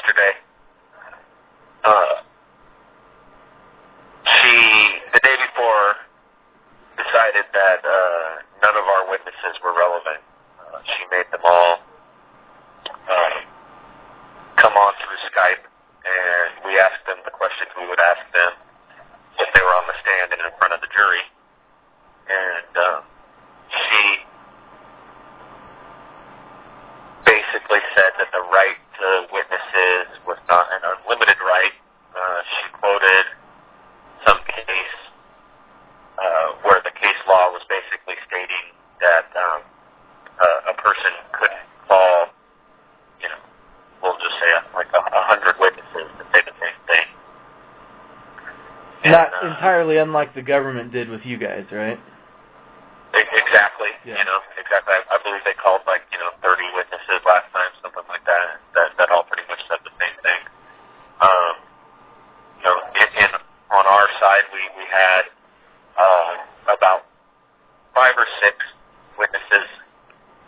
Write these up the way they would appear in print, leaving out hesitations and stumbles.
yesterday. She, the day before, decided that none of our witnesses were relevant. She made them all come on through Skype, and we asked them the questions we would ask them if they were on the stand and in front of the jury. And she basically said that the right to witnesses was not an unlimited right. She quoted some case where the case law was basically stating that a person couldn't call, we'll just say like 100 witnesses to say the same thing. Not entirely unlike the government did with you guys, right? Exactly. Yeah. Exactly. I believe they called 30 witnesses last time, something like that. That all pretty much said the same thing. On our side, we had about 5 or 6 witnesses,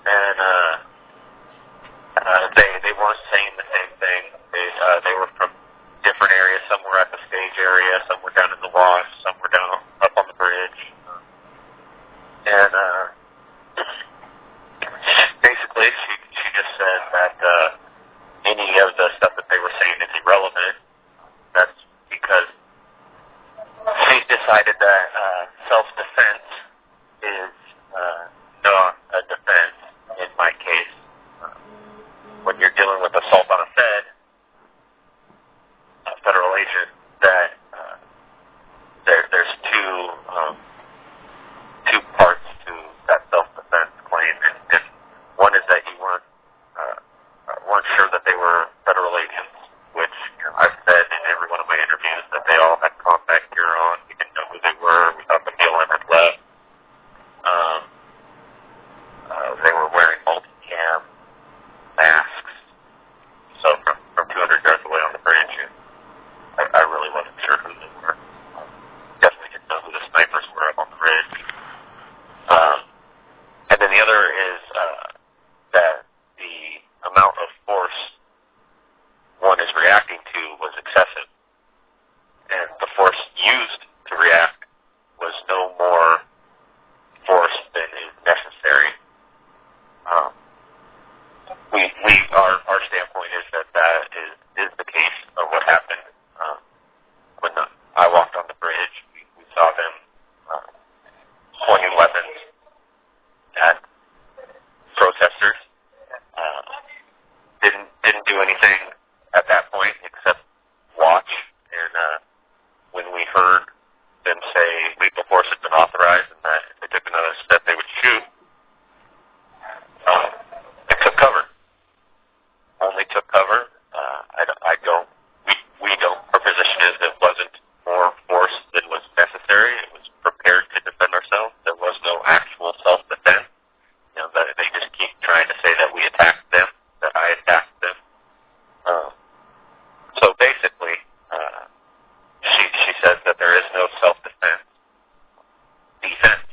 and they weren't saying the same thing. They were from different areas. Some were at the stage area, some were down in the wash, some were down up on the bridge. And basically, she just said that any of the stuff that they were saying is irrelevant. That's because she's decided that self-defense is not a defense in my case. When you're dealing with assault on a federal agent, that there's two parts to that self-defense claim, and one is that you weren't sure that they were federal agents, which I've said in every one of my interviews that they all had compact gear on. We didn't know who they were. We thought the BLM had left. They were wearing multi-cam masks. So from 200 yards away on the bridge, I really wasn't sure who they were. Definitely didn't know who the snipers were up on the bridge. And then the other is that the amount of force one is reacting to was excessive. And the force used to react was no more force than is necessary. Our standpoint is that is the case of what happened. When I walked on the bridge, we saw them pointing weapons at protesters. Didn't do anything at that point except watch. And when we heard them say lethal force had been authorized and that if they took another step they would shoot, I took cover. Only took cover. We don't. Our position is it wasn't more force than was necessary. It was prepared to defend ourselves. There was no actual self-defense. They just keep trying to say that we attacked them, that I attacked them. So basically, she says that there is no self-defense defense.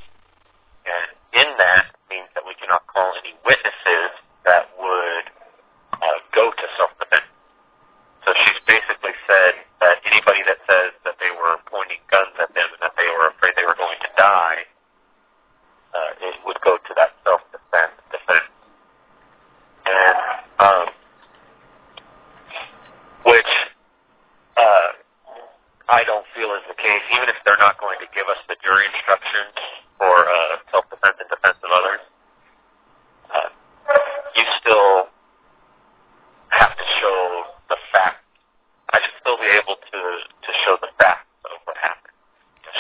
And in that means that we cannot call any witnesses that would go to self-defense. So she's basically said that anybody that says that they were pointing guns at them and that they were afraid they were going to die, it would go to that self-defense defense. And which I don't feel is the case. Even if they're not going to give us the jury instructions for self-defense and defense of others, you still have to show the facts. I should still be able to show the facts of what happened.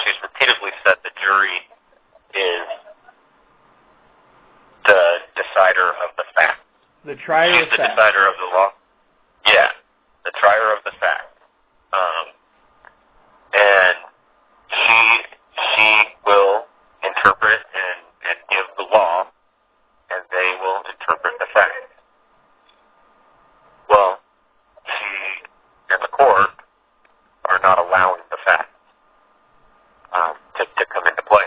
She's repeatedly said the jury is the decider of the facts. The trier She's of the facts. decider of the law. Yeah, the trier of the facts. And she will interpret and give the law, and they will interpret the facts. Well, she and the court are not allowing the facts to come into play.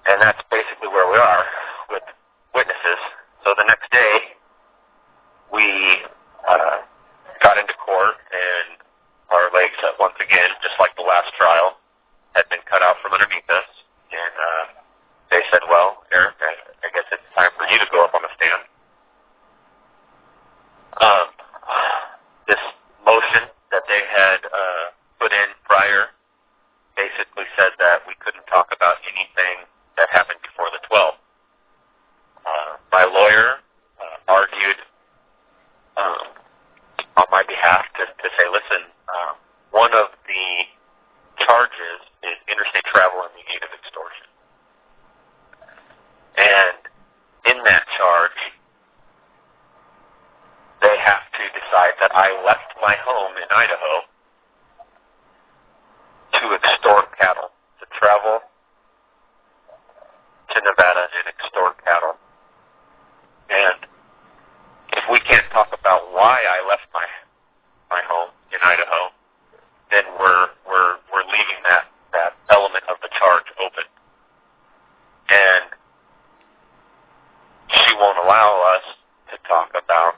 And that's basically where we are with witnesses. So the next day, to say, listen, one of the charges is interstate travel in the aid of extortion. And in that charge, they have to decide that I left my home in Idaho to extort cattle, to travel to Nevada and extort cattle. And if we can't talk about why I left my home in Idaho, then we're leaving that element of the charge open. And she won't allow us to talk about,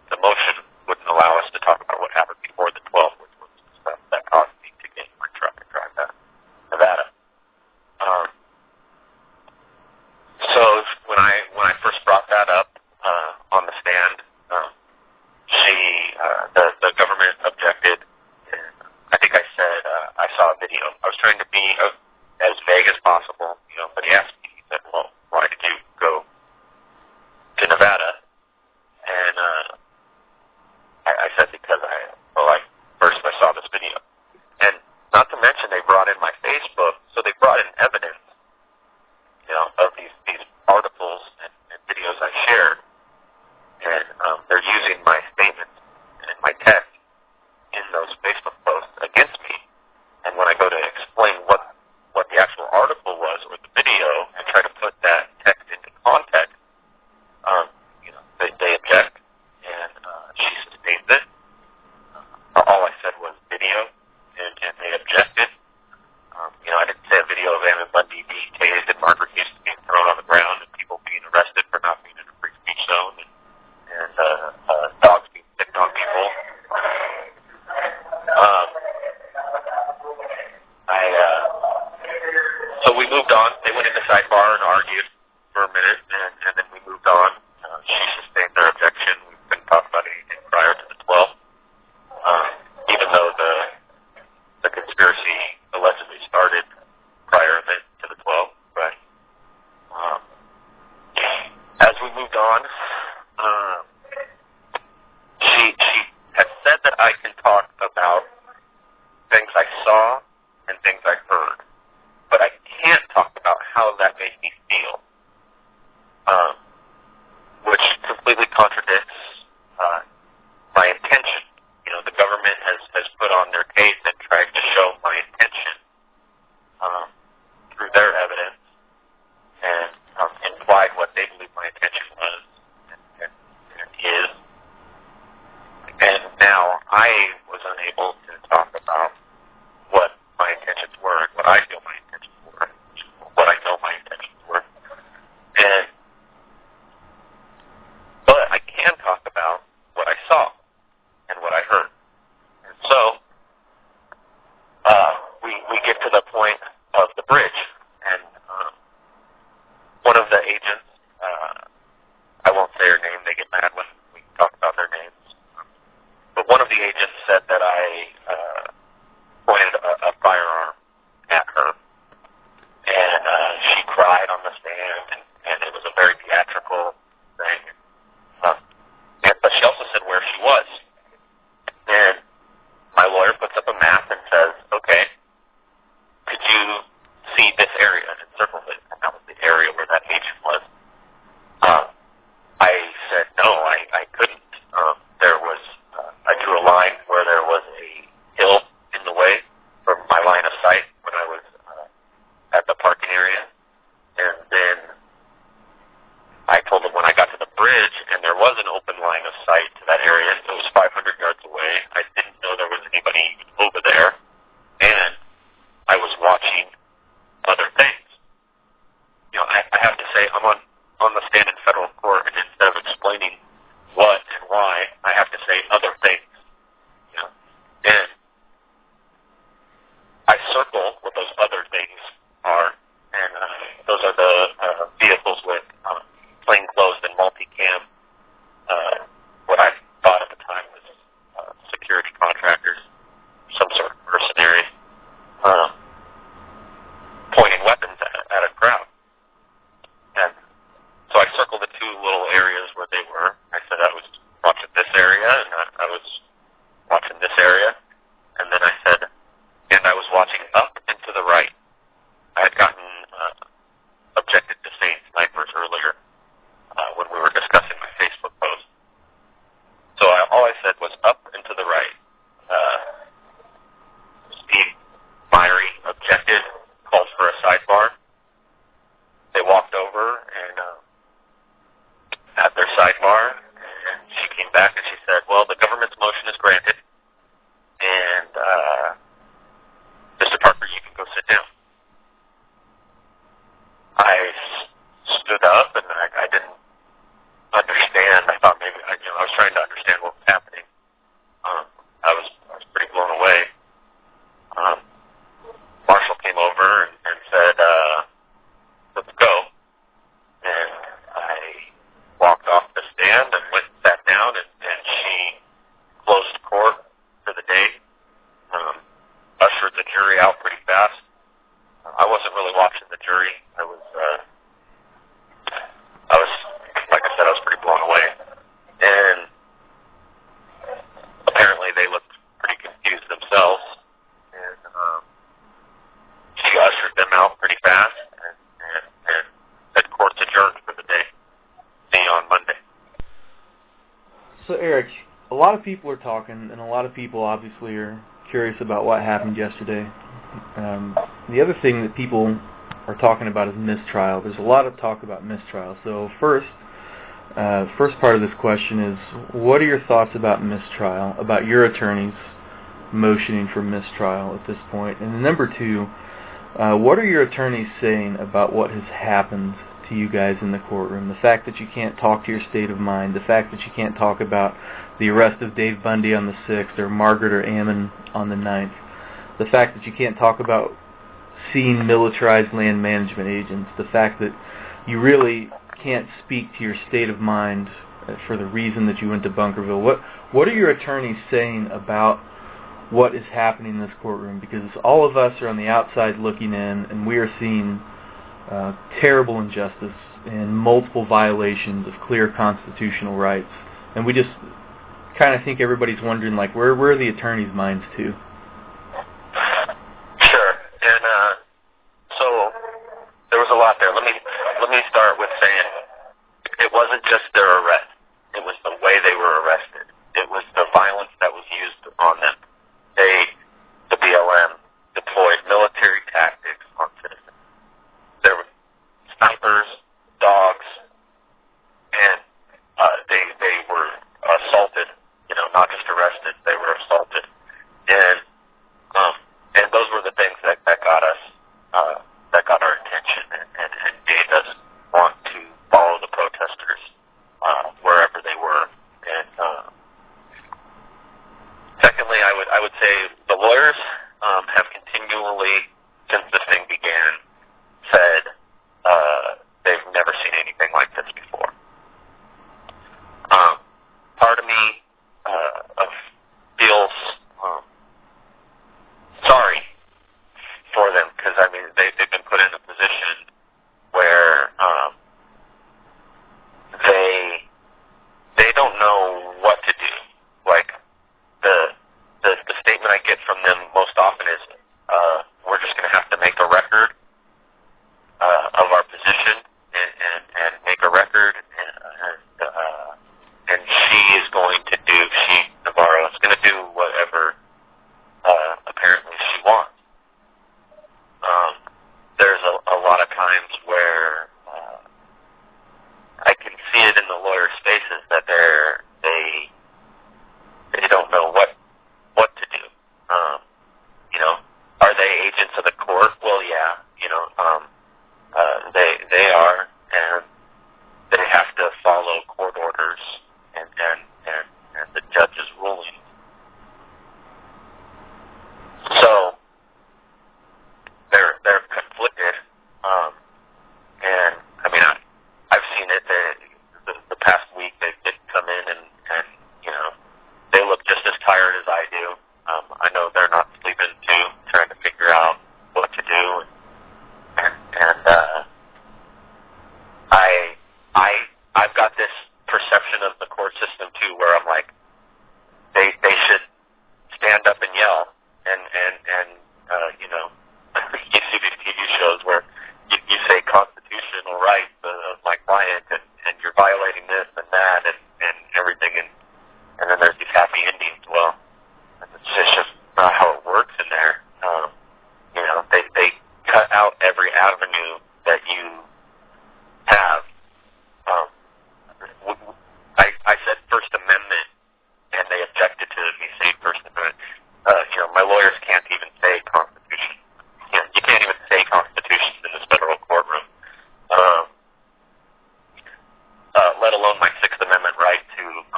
the motion wouldn't allow us to talk about what happened before the 12th, which was the stuff that caused me to get in my truck and drive to Nevada. So when I first brought that up on the stand, the government objected. And I think I said I saw a video. I was trying to be as vague as possible, but he asked me, he said, well, why did you go to Nevada? And I said, because first I saw this video. And not to mention they brought in my Facebook, so they brought in evidence, of these articles and videos I shared. And they're using my statements and my text in those Facebook posts against me. And when I go to explain what the actual article was or the video and try to put that text into context, they object, and she sustains it. All I said was video, and they objected. I didn't say a video of Bundy being tased and Margaret Houston being thrown on the ground and people being arrested for not being in a free speech zone and dogs being sicked on people. So we moved on. They went into sidebar and argued for a minute, and then we moved on. She sustained their objection. We couldn't talk about anything prior to the 12th, even though the conspiracy allegedly started prior to the 12th. But as we moved on, she has said that I can talk about things I saw and things I heard, but I can't talk about how that made me feel, which completely contradicts my intention. The government has put on their case and tried to show my intention through their evidence and implied what they believe my intention was and is. And now I was unable to talk about what my intentions were and what I feel my intentions were, what I know my intentions were. But I can talk about what I saw and what I heard. And so we get to the point of the bridge, and one of the agents, I won't say her name, they get mad when we talk about their names, but one of the agents said that I pointed a firearm at her, and she cried on the stand, and it was a very theatrical thing. But she also said where she was. And my lawyer puts up a map and says, okay, could you see this area? And it circles it. And that was the area where that agent was. I said, no, I couldn't. I drew a line where there was a hill in the way from my line of sight when I was at the parking area. And then I told him when I got to the bridge and there was an open line of sight to that area, it was 500 yards away. I didn't know there was anybody over there, and I was watching other things. I have to say, I'm on the stand in federal court, and instead of explaining what and why, I have to say other things. And I circle what those other things are, and those are the vehicles with plainclothes and multicam. What I thought at the time was security contractors, some sort of mercenary, pointing weapons at a crowd. And so I circled the two little areas where they were. I said I was watching this back and she said, well, the government's motion is granted, and Mr. Parker, you can go sit down. I stood up, and I didn't understand. I thought maybe, I was trying to understand what was happening. I was pretty blown away. Marshall came over and said, let's go. And I walked off the stand and went and sat down, and she closed court for the day, ushered the jury out pretty fast. I wasn't really watching the jury. I was, like I said, I was pretty blown away. And apparently they looked pretty confused themselves. And she ushered them out pretty fast and said court's adjourned for the day. See you on Monday. So, Eric, a lot of people are talking, and a lot of people obviously are curious about what happened yesterday. The other thing that people are talking about is mistrial. There's a lot of talk about mistrial. So first part of this question is, what are your thoughts about mistrial, about your attorneys motioning for mistrial at this point? And number two, what are your attorneys saying about what has happened to you guys in the courtroom? The fact that you can't talk to your state of mind, the fact that you can't talk about the arrest of Dave Bundy on the 6th or Margaret or Ammon on the 9th, the fact that you can't talk about seeing militarized land management agents, the fact that you really can't speak to your state of mind for the reason that you went to Bunkerville. What are your attorneys saying about what is happening in this courtroom? Because all of us are on the outside looking in, and we are seeing terrible injustice and multiple violations of clear constitutional rights. And we just kind of think everybody's wondering, like, where are the attorneys' minds to? Sure. And so there was a lot there. Let me start with saying it wasn't just their arrest. It was the way they were arrested. It was the violence that was used on them. The BLM, deployed military tactics on citizens. There were snipers, dogs, and they were assaulted. Not just arrested. They were assaulted, and those were the things that got us, that got our attention, and made us want to follow the protesters wherever they were. And secondly, I would say the lawyers have continually, since this thing began, said they've never seen anything like this before. Part of me feels sorry for them, because they've been put in a position where they don't know what to do. Like the statement I get from them most often is, we're just going to have to make a record of our position and make a record, and she is going to do, Navarro is going to do whatever apparently she wants. There's a lot of times where I can see it in the lawyers' faces that they don't know what to do. Are they agents of the court? Well, yeah, they are, and they have to follow court orders and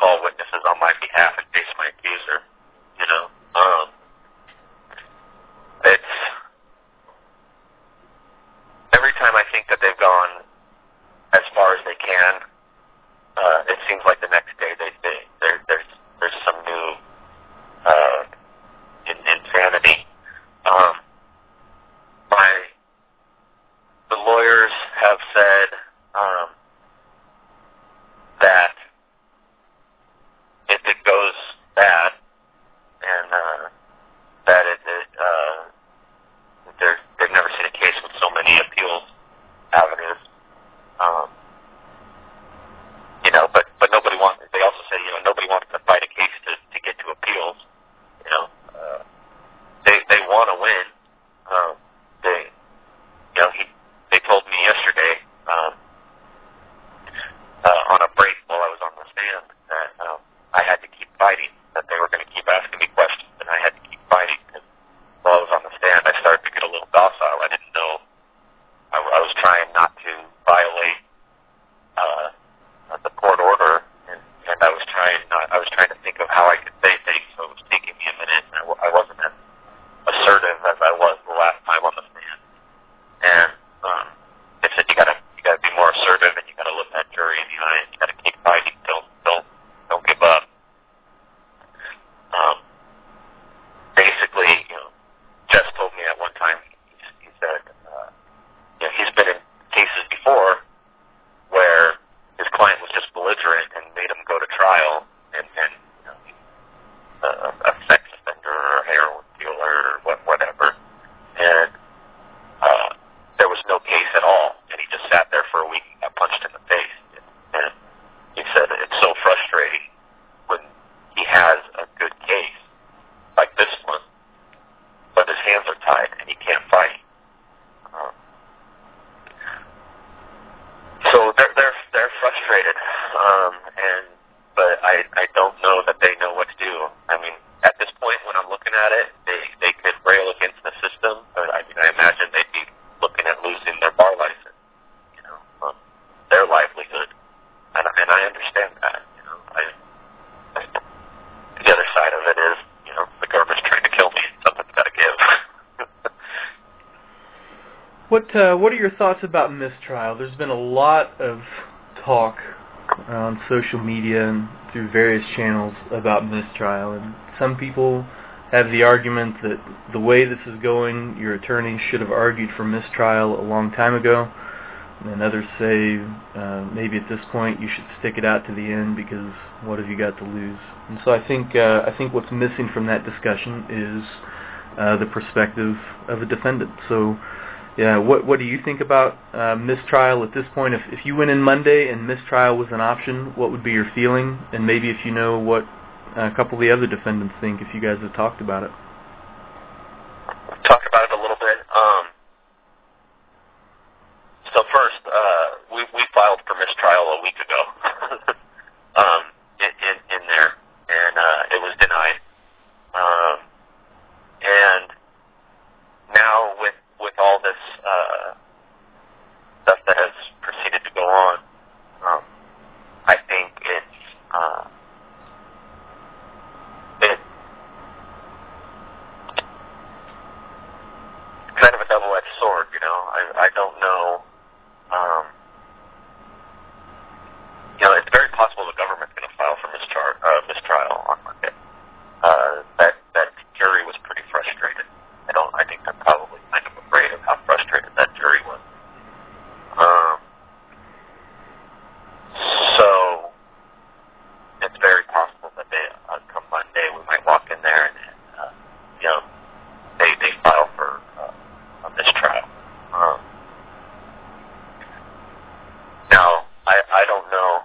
call witnesses on my behalf and face my accuser. You know, it's every time I think that they've gone as far as they can, it seems like the next day there's some new insanity. The lawyers have said that if it goes bad and that they've never seen a case with so many appeals avenues. You know, but nobody wants. They also say, you know, nobody wants to fight a case to get to appeals. You know, they want to win. They told me yesterday on a break while I was on the stand that I had to keep fighting. That they were going to keep asking me questions, and I had to keep fighting. And while I was on the stand, I started to get a little docile. I didn't know. I was trying not to violate the court order, and I was trying to think of how I could say things. So it was taking me a minute. And I wasn't as assertive as I was the last time on the stand. And they said you gotta be more assertive, and you gotta look that jury in the eye, and you gotta keep fighting. Don't give up. Basically, you know, Jess told me at one time. He said, you know, he's been in cases before where his client was just belligerent and made him go to trial, and you know, a sex offender or a heroin dealer or whatever, and there was no case at all, and he just sat there for a week and got punched in the face. And he said it's so frustrating when he has a good case like this one, but his hands are tied and he can't fight. So they're frustrated, but I don't know that they know what to do. I mean, at this point, when I'm looking at it, they could rail against the system, but I mean, I imagine they'd be looking at losing their bar license, you know, their livelihood, and I understand that. You know, the other side of it is, you know, the government's trying to kill me. Something's got to give. What are your thoughts about mistrial? There's been a lot of talk on social media and through various channels about mistrial, and some people have the argument that the way this is going, your attorney should have argued for mistrial a long time ago, and others say maybe at this point you should stick it out to the end because what have you got to lose? And so I think what's missing from that discussion is the perspective of a defendant. So. Yeah, what do you think about mistrial at this point? If you went in Monday and mistrial was an option, what would be your feeling? And maybe if you know what a couple of the other defendants think, if you guys have talked about it. Talked about it a little bit. So first, we filed for mistrial a week ago in there, and it was denied. And now with all this stuff that has proceeded to go on, I think it's kind of a double-edged sword, you know. I don't know. You know, it's very possible the government's going to file for mistrial on Monday. That jury was pretty frustrated. I think they're probably kind of afraid of how frustrated that jury was. So it's very possible that they come Monday we might walk in there and you know, they file for a mistrial. Now I don't know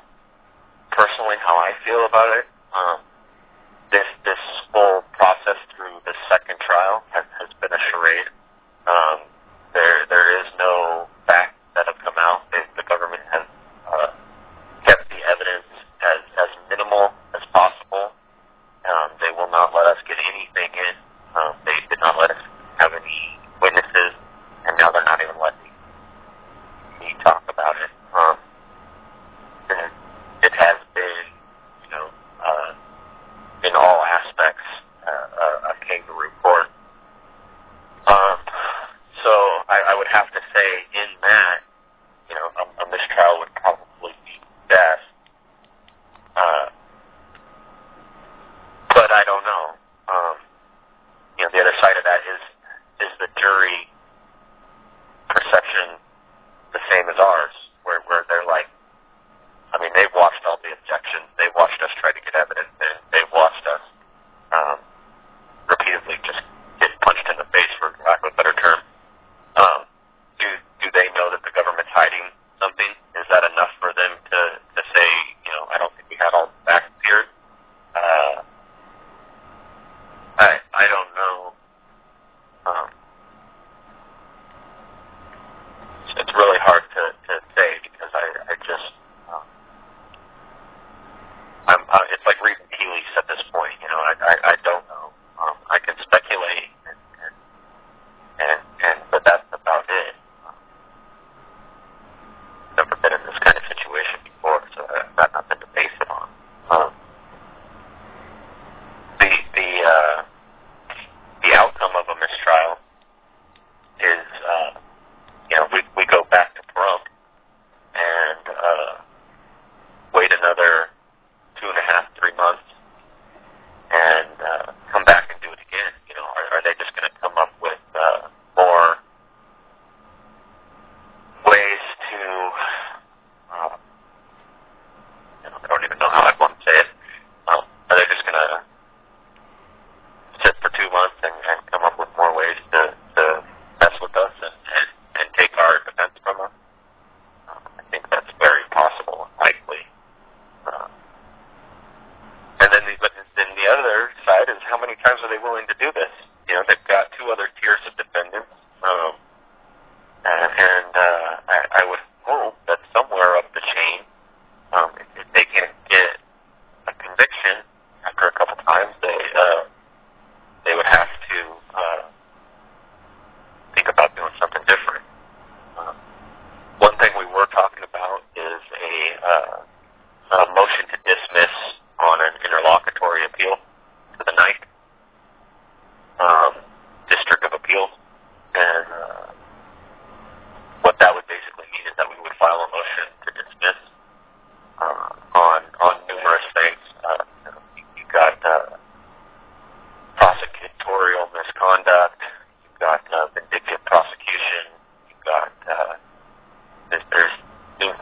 personally how I feel about it. This whole process through the second trial has been a charade. There is no facts that have come out. The government has kept the evidence as minimal as possible. They will not let us get anything in. They did not let us have any witnesses, and now they're not even letting me talk about it. It has been, you know, it's like reading tea leaves at this point. You know, I don't know. I can speculate, but that's about it. Never been in this kind of situation before, so I've got nothing to base it on. The outcome of a mistrial is, we go back to Pahrump and wait another 2.5, 3 months, and come back and do it again. You know, are they just going to come up with more ways to, I don't even know how I'd want to say it. Are they just going to sit for 2 months and come up with more ways to mess with us and take our defense from us? I think that's very possible and likely. And then the other side is, how many times are they willing to do this? You know, they've got 2 other tiers of defendants, and I would hope that somewhere up the chain, if they can't get a conviction after a couple times, they would have to think about doing something different. One thing we were talking about is a motion to dismiss on an interlocutory appeal to the Ninth District of Appeals, and what that would basically mean is that we would file a motion to dismiss on numerous things. You've got prosecutorial misconduct, you've got vindictive prosecution, you've got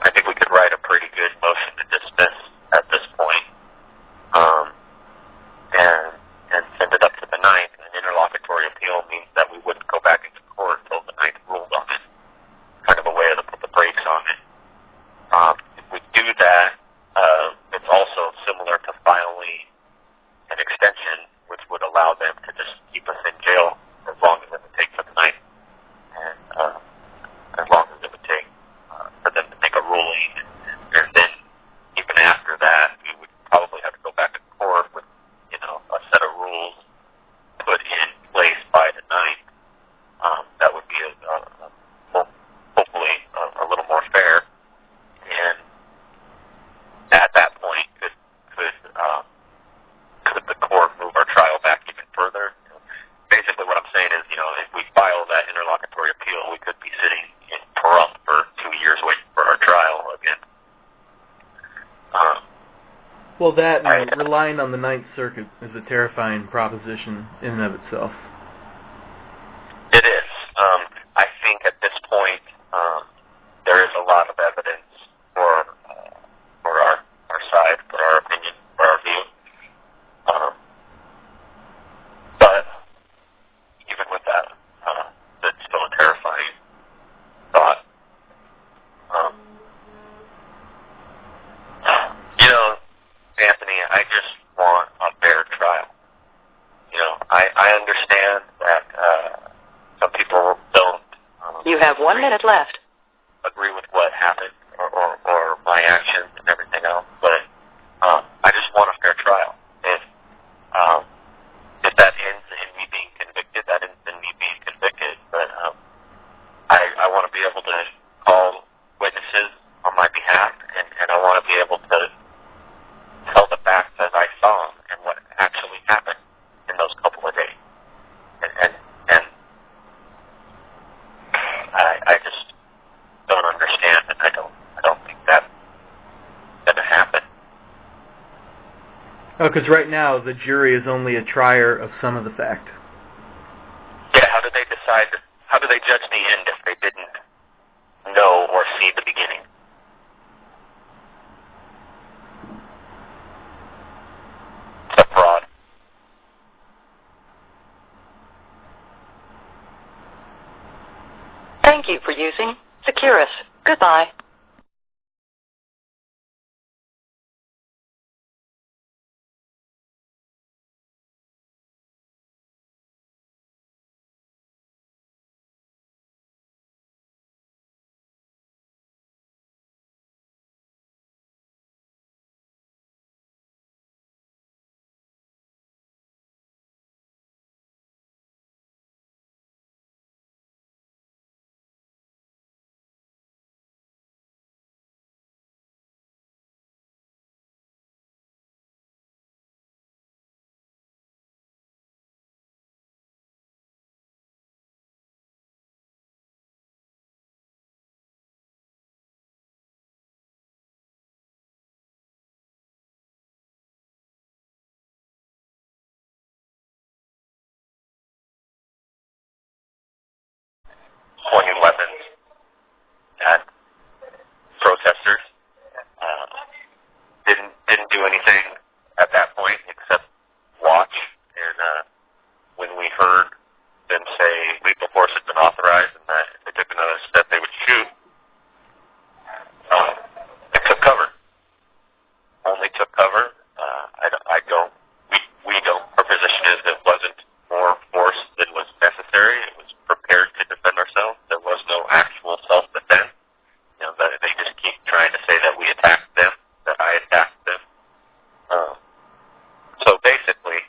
I think we could write a pretty good motion to dismiss at this point, and send it up to the Ninth. And an interlocutory appeal means that we wouldn't go back into court until the Ninth ruled on it. Kind of a way to put the brakes on it. If we do that, it's also similar to filing an extension, which would allow them to just keep us in jail as long as it would take for the Ninth, and as long as it would take for them to make a ruling. And then even after that, we would probably have to go back to court with, a set of rules put in place by the Ninth. That would be hopefully a little more fair. And at that point, could the court move our trial back even further? Basically, what I'm saying is, if we file that interlocutory appeal, we could be sitting in Pahrump for 2 years waiting for our trial again. Well, that and relying on the Ninth Circuit is a terrifying proposition in and of itself. It is. I think at this point, there is a lot of evidence for our side, for our opinion, for our view. But even with that, it's still a terrifying thought. Anthony, I just want a fair trial. I understand that some people don't. You have 1 minute left. Agree with what happened or my actions and everything else, but I just want a fair trial. If that ends in me being convicted, that ends in me being convicted. But I want to be able to call witnesses on my behalf, and I want to be able to tell the facts as I saw them and what actually happened in those couple of days. And I just don't understand, and I don't think that's going to happen. Because right now the jury is only a trier of some of the fact. Yeah, how do they decide? How do they judge the end if they didn't know or see the beginning? It's a fraud. Thank you for using Securus. Goodbye. pointing weapons at protesters. Didn't do anything at that point except watch. And when we heard them say lethal force had been authorized and that if they took another step they would shoot, they took cover. Only took cover. We don't. Our position is it wasn't more force than was necessary. It was prepared to defend ourselves. There was no actual self-defense. They just keep trying to say that we attacked them, that I attacked them. So basically,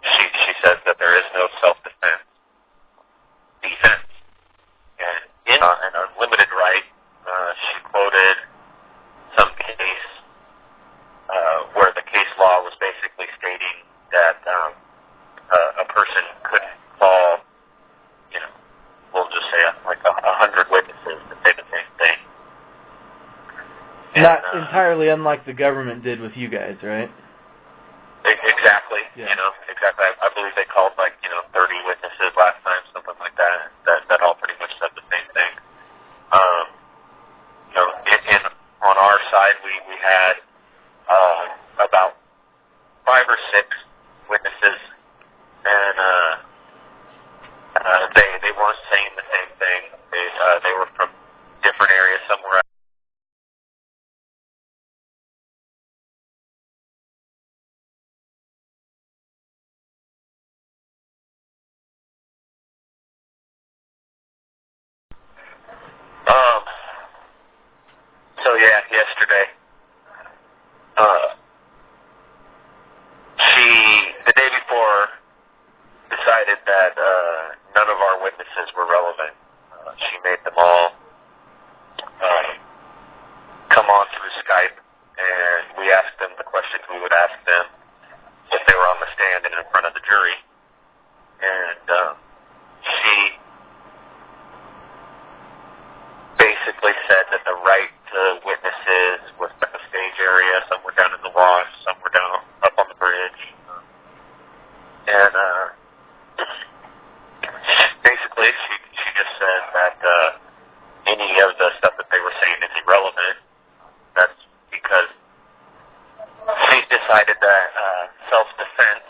she says that there is no self-defense. Defense. And in an unlimited right, she quoted some case where the case law was basically stating that a person couldn't call, we'll just say like 100 witnesses to say the same thing. And, not entirely unlike the government did with you guys, right? Exactly. Yeah. Exactly. I believe they called 30 witnesses last time, something like that. That all pretty much said the same thing. On our side, we had about 5 or 6 witnesses, and they weren't saying the same thing. They were from different areas somewhere. So yeah, yesterday, the day before, decided that none of our witnesses were relevant. She made them all come on through Skype, and we asked them the questions we would ask them if they were on the stand and in front of the jury. And she basically said that the right to witnesses was at the stage area. Some were down in the wash, some were down up on the bridge. And basically, she just said that any of the stuff that they were saying is irrelevant. That's because she decided that self-defense